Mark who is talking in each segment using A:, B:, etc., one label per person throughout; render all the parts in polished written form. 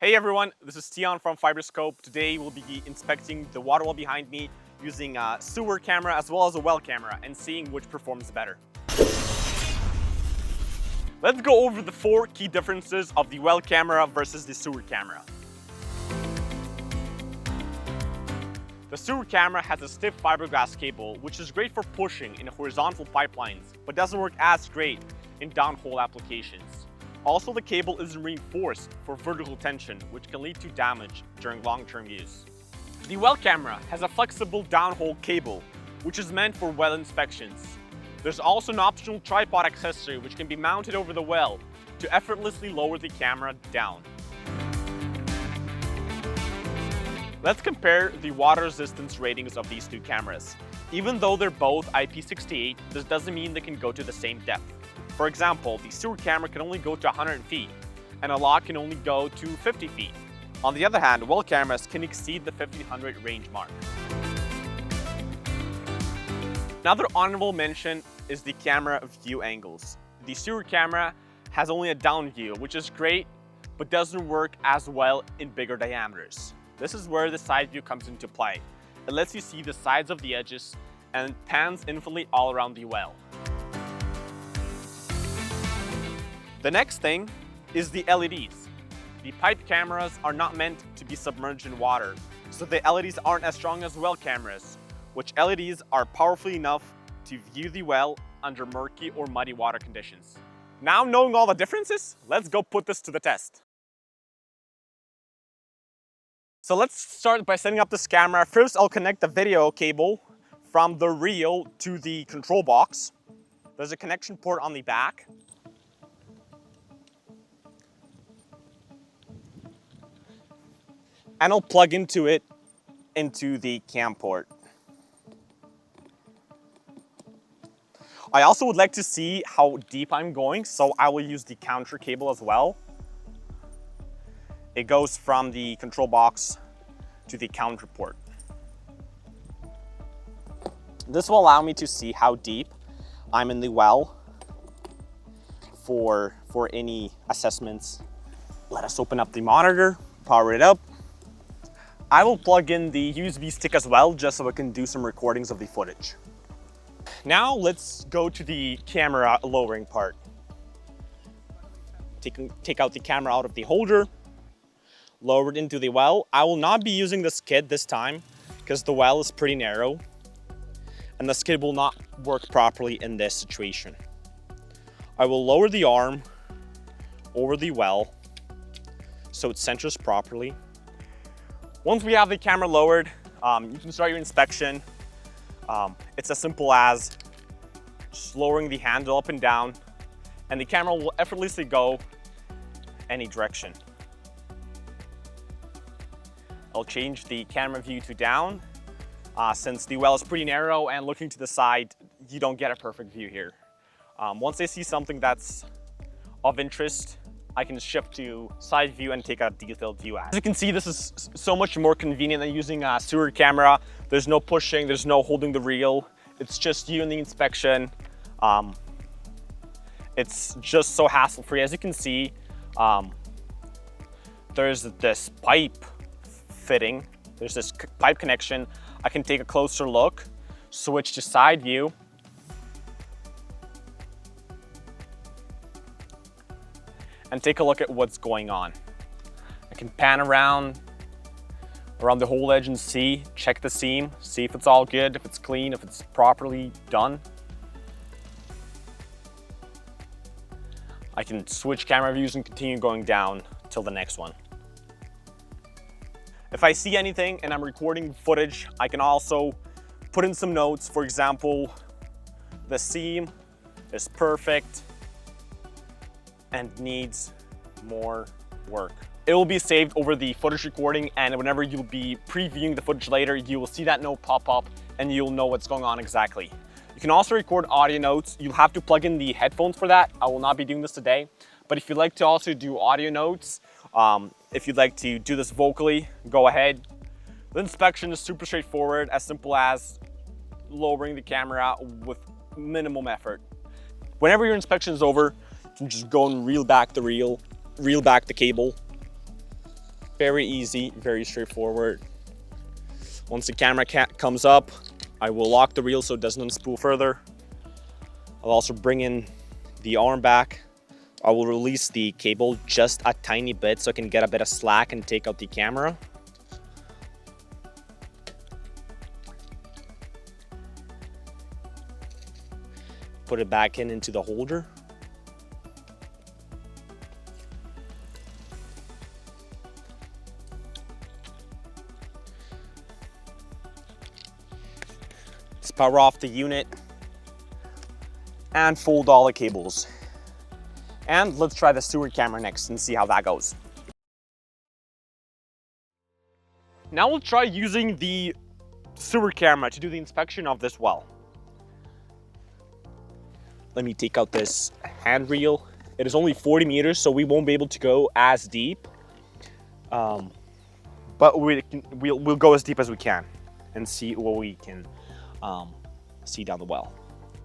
A: Hey everyone, this is Tion from Fiberscope. Today we'll be inspecting the water well behind me using a sewer camera as well as a well camera and seeing which performs better. Let's go over the 4 key differences of the well camera versus the sewer camera. The sewer camera has a stiff fiberglass cable, which is great for pushing in horizontal pipelines, but doesn't work as great in downhole applications. Also, the cable isn't reinforced for vertical tension, which can lead to damage during long-term use. The well camera has a flexible downhole cable, which is meant for well inspections. There's also an optional tripod accessory which can be mounted over the well to effortlessly lower the camera down. Let's compare the water resistance ratings of these 2 cameras. Even though they're both IP68, this doesn't mean they can go to the same depth. For example, the sewer camera can only go to 100 feet, and a lot can only go to 50 feet. On the other hand, well cameras can exceed the 1500 range mark. Another honorable mention is the camera view angles. The sewer camera has only a down view, which is great, but doesn't work as well in bigger diameters. This is where the side view comes into play. It lets you see the sides of the edges and pans infinitely all around the well. The next thing is the LEDs. The pipe cameras are not meant to be submerged in water, so the LEDs aren't as strong as well cameras, which LEDs are powerful enough to view the well under murky or muddy water conditions. Now knowing all the differences, let's go put this to the test. So let's start by setting up this camera. First, I'll connect the video cable from the reel to the control box. There's a connection port on the back. And I'll plug into the cam port. I also would like to see how deep I'm going, so I will use the counter cable as well. It goes from the control box to the counter port. This will allow me to see how deep I'm in the well for any assessments. Let us open up the monitor, power it up. I will plug in the USB stick as well, just so I can do some recordings of the footage. Now let's go to the camera lowering part. Take out the camera out of the holder, lower it into the well. I will not be using the skid this time because the well is pretty narrow and the skid will not work properly in this situation. I will lower the arm over the well so it centers properly. Once we have the camera lowered, you can start your inspection. It's as simple as just lowering the handle up and down, and the camera will effortlessly go any direction. I'll change the camera view to down. Since the well is pretty narrow and looking to the side, you don't get a perfect view here. Once I see something that's of interest, I can shift to side view and take a detailed view. As you can see, this is so much more convenient than using a sewer camera. There's no pushing, there's no holding the reel. It's just you and the inspection. It's just so hassle-free. As you can see, there's this pipe fitting. There's this pipe connection. I can take a closer look, switch to side view, and take a look at what's going on. I can pan around the whole edge and check the seam, see if it's all good, if it's clean, if it's properly done. I can switch camera views and continue going down till the next one. If I see anything and I'm recording footage, I can also put in some notes. For example, the seam is perfect and needs more work. It will be saved over the footage recording, and whenever you'll be previewing the footage later, you will see that note pop up and you'll know what's going on exactly. You can also record audio notes. You'll have to plug in the headphones for that. I will not be doing this today, but if you'd like to also do audio notes, if you'd like to do this vocally, go ahead. The inspection is super straightforward, as simple as lowering the camera with minimum effort. Whenever your inspection is over, you can just go and reel back the cable. Very easy, very straightforward. Once the camera comes up, I will lock the reel so it doesn't unspool further. I'll also bring in the arm back. I will release the cable just a tiny bit so I can get a bit of slack and take out the camera. Put it back into the holder. Let's power off the unit and fold all the cables. And let's try the sewer camera next and see how that goes. Now we'll try using the sewer camera to do the inspection of this well. Let me take out this handrail. It is only 40 meters, so we won't be able to go as deep. But we'll go as deep as we can and see what we can see down the well.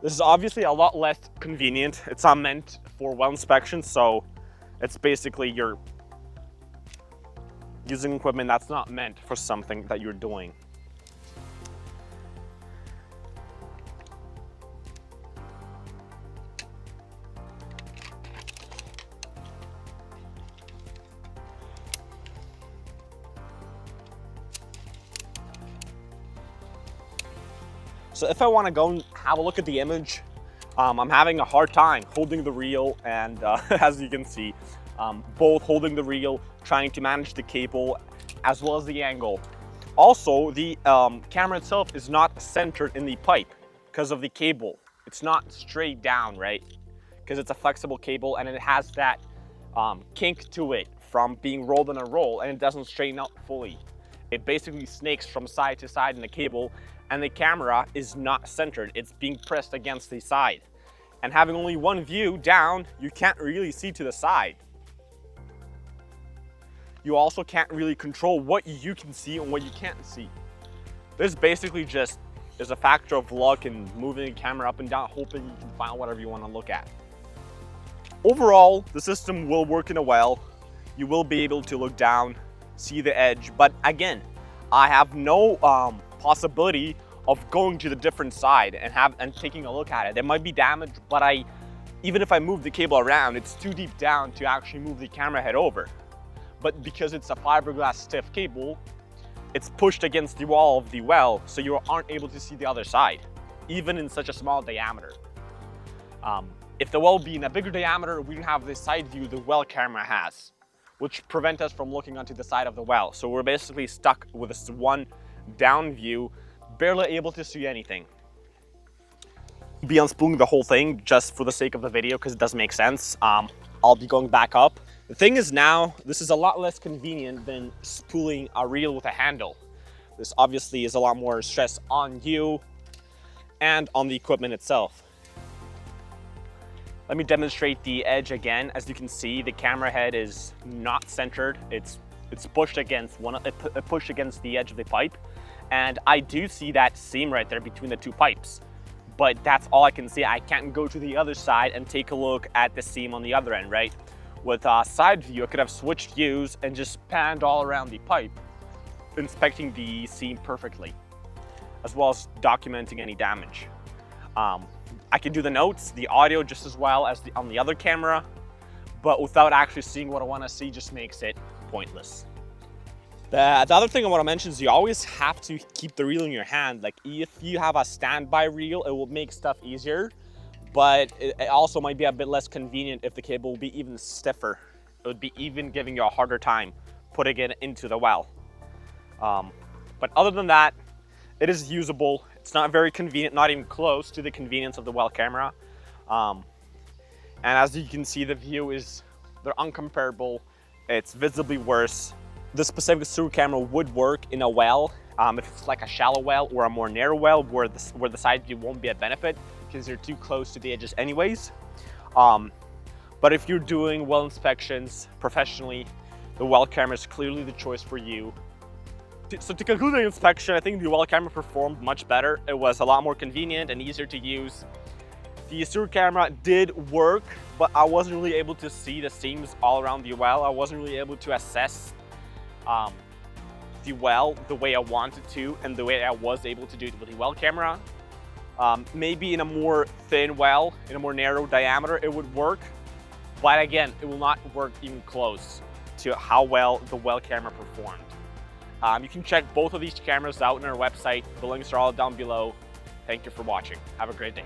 A: This is obviously a lot less convenient. It's not meant for well inspection, so it's basically you're using equipment that's not meant for something that you're doing. So if I want to go and have a look at the image, I'm having a hard time holding the reel and as you can see, both holding the reel, trying to manage the cable as well as the angle. Also, the camera itself is not centered in the pipe because of the cable. It's not straight down, right? Because it's a flexible cable and it has that kink to it from being rolled in a roll, and it doesn't straighten out fully. It basically snakes from side to side in the cable, and the camera is not centered. It's being pressed against the side. And having only one view down, you can't really see to the side. You also can't really control what you can see and what you can't see. This basically just is a factor of luck and moving the camera up and down, hoping you can find whatever you want to look at. Overall, the system will work in a well. You will be able to look down, see the edge, but again, I have no possibility of going to the different side and taking a look at it. It might be damaged, but even if I move the cable around, it's too deep down to actually move the camera head over. But because it's a fiberglass stiff cable, it's pushed against the wall of the well, so you aren't able to see the other side, even in such a small diameter. If the well be in a bigger diameter, we don't have the side view the well camera has, which prevent us from looking onto the side of the well. So we're basically stuck with this one down view, barely able to see anything. Be unspooling the whole thing just for the sake of the video because it doesn't make sense. I'll be going back up. The thing is now, this is a lot less convenient than spooling a reel with a handle. This obviously is a lot more stress on you and on the equipment itself. Let me demonstrate the edge again. As you can see, the camera head is not centered. It's pushed against pushed against the edge of the pipe. And I do see that seam right there between the two pipes. But that's all I can see. I can't go to the other side and take a look at the seam on the other end, right? With a side view, I could have switched views and just panned all around the pipe, inspecting the seam perfectly, as well as documenting any damage. I can do the notes, the audio just as well as on the other camera, but without actually seeing what I want to see just makes it pointless. The other thing I want to mention is you always have to keep the reel in your hand. Like if you have a standby reel, it will make stuff easier, but it also might be a bit less convenient if the cable will be even stiffer. It would be even giving you a harder time putting it into the well. But other than that, it is usable. It's not very convenient, not even close to the convenience of the well camera. And as you can see, the view they're uncomparable. It's visibly worse. This specific sewer camera would work in a well if it's like a shallow well or a more narrow well where the side view won't be a benefit because you're too close to the edges anyways. But if you're doing well inspections professionally, the well camera is clearly the choice for you. So to conclude the inspection, I think the well camera performed much better. It was a lot more convenient and easier to use. The sewer camera did work, but I wasn't really able to see the seams all around the well. I wasn't really able to assess the well the way I wanted to and the way I was able to do it with the well camera. Maybe in a more thin well, in a more narrow diameter, it would work. But again, it will not work even close to how well the well camera performed. You can check both of these cameras out on our website. The links are all down below. Thank you for watching. Have a great day.